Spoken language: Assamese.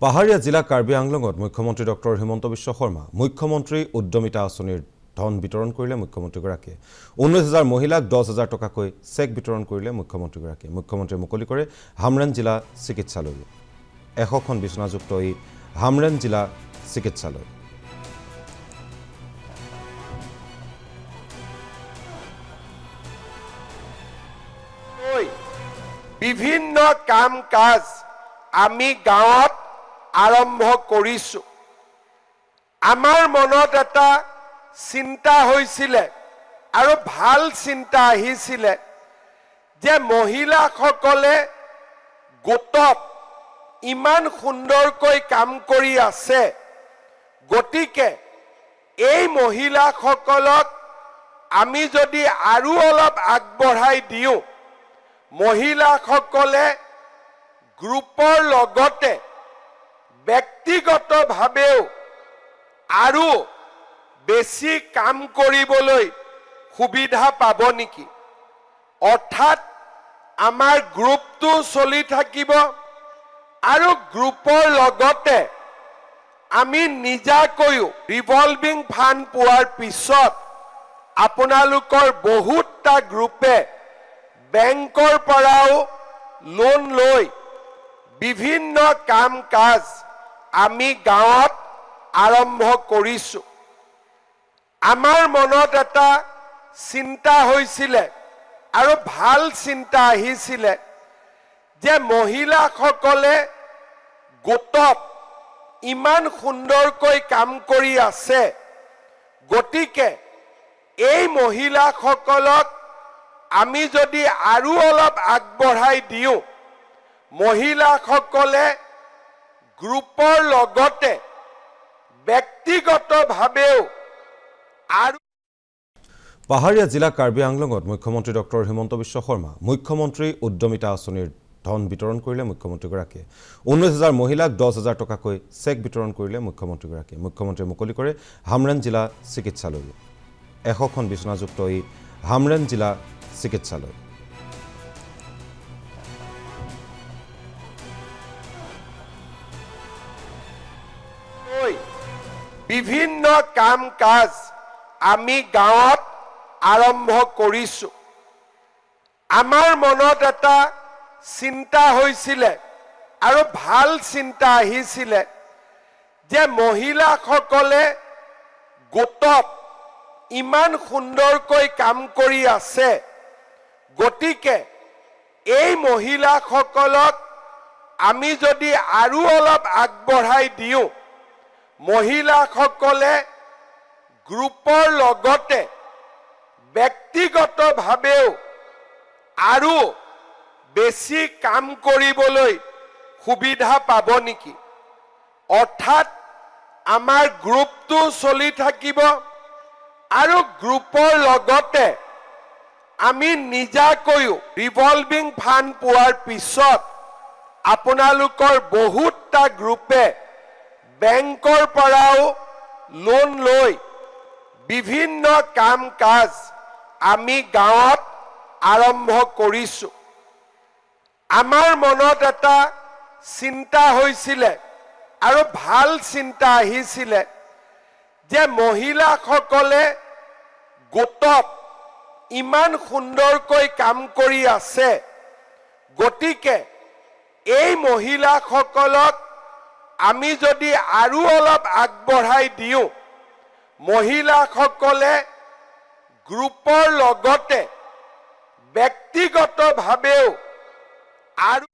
পাহাৰীয়া জিলা কাৰ্বি আংলঙত মুখ্যমন্ত্ৰী ডক্টৰ হিমন্ত বিশ্ব শৰ্মা মুখ্যমন্ত্ৰী উদ্যমিতা আঁচনিৰ ধন বিতৰণ কৰিলে মুখ্যমন্ত্ৰীগৰাকীয়ে 19,000 মহিলাক 10,000 টকাকৈ চেক বিতৰণ কৰিলে মুখ্যমন্ত্ৰীগৰাকীয়ে মুখ্যমন্ত্ৰীয়ে মুকলি কৰে হামৰেন জিলা চিকিৎসালয় 100খন বিছনাযুক্ত এই হামৰেন জিলা চিকিৎসালয় বিভিন্ন কাম কাজ আমি গাঁৱত আৰম্ভ কৰিছো আমাৰ মনত এটা চিন্তা হৈছিল আৰু ভাল চিন্তা আহিছিল যে মহিলাসকলে গোটত ইমান সুন্দৰকৈ কাম কৰি আছে গতিকে এই মহিলাসকলক আমি যদি আৰু অলপ আগবঢ়াই দিওঁ মহিলাসকলে গ্ৰুপৰ লগতে ব্যক্তিগতভাৱেও আৰু বেছি কাম কৰিবলৈ সুবিধা পাব নেকি অৰ্থাৎ আমাৰ গ্ৰুপটো চলি থাকিব আৰু গ্ৰুপৰ লগতে আমি নিজাকৈও ৰিভলভিং ফাণ্ড পোৱাৰ পিছত আপোনালোকৰ বহুতটা গ্ৰুপে বেংকৰ পৰাও লোন লৈ বিভিন্ন কাম কাজ আমি গাঁৱত আৰম্ভ কৰিছো আমাৰ মনত এটা চিন্তা হৈছিল আৰু ভাল চিন্তা আহিছিল যে মহিলাসকলে গোটত ইমান সুন্দৰকৈ কাম কৰি আছে গতিকে এই মহিলাসকলক আমি যদি আৰু অলপ আগবঢ়াই দিওঁ মহিলাসকলে গ্ৰুপৰ লগতে ব্যক্তিগতভাৱেও আৰু পাহাৰীয়া জিলা কাৰ্বি আংলঙত মুখ্যমন্ত্ৰী ডক্টৰ হিমন্ত বিশ্ব শৰ্মা মুখ্যমন্ত্ৰী উদ্যমিতা আঁচনিৰ ধন বিতৰণ কৰিলে মুখ্যমন্ত্ৰীগৰাকীয়ে 19,000 মহিলাক 10,000 টকাকৈ চেক বিতৰণ কৰিলে মুখ্যমন্ত্ৰীগৰাকীয়ে মুখ্যমন্ত্ৰীয়ে মুকলি কৰে হামৰেন জিলা চিকিৎসালয় 100খন বিছনাযুক্ত এই হামৰেন জিলা চিকিৎসালয় বিভিন্ন কাম কাজ আমি গাঁৱত আৰম্ভ কৰিছো আমাৰ মনত এটা চিন্তা হৈছিল আৰু ভাল চিন্তা আহিছিল যে মহিলাসকলে গোটত ইমান সুন্দৰকৈ কাম কৰি আছে গতিকে এই মহিলাসকলক আমি যদি আৰু অলপ আগবঢ়াই দিওঁ মহিলাসকলে গ্ৰুপৰ লগতে ব্যক্তিগতভাৱেও আৰু বেছি কাম কৰিবলৈ সুবিধা পাব নেকি অৰ্থাৎ আমাৰ গ্ৰুপটো চলি থাকিব আৰু গ্ৰুপৰ লগতে আমি নিজাকৈও ৰিভলভিং ফাণ্ড পোৱাৰ পিছত আপোনালোকৰ বহুতটা গ্ৰুপে বেংকৰ পৰাও লোন লৈ বিভিন্ন কাম কাজ আমি গাঁৱত আৰম্ভ কৰিছো আমাৰ মনত এটা চিন্তা হৈছিল আৰু ভাল চিন্তা আহিছিল যে মহিলাসকলে গোটত ইমান সুন্দৰকৈ কাম কৰি আছে গতিকে এই মহিলাসকলক আমি যদি আৰু অলপ আগবঢ়াই দিওঁ মহিলাসকলে গ্ৰুপৰ লগতে ব্যক্তিগতভাৱেও আৰু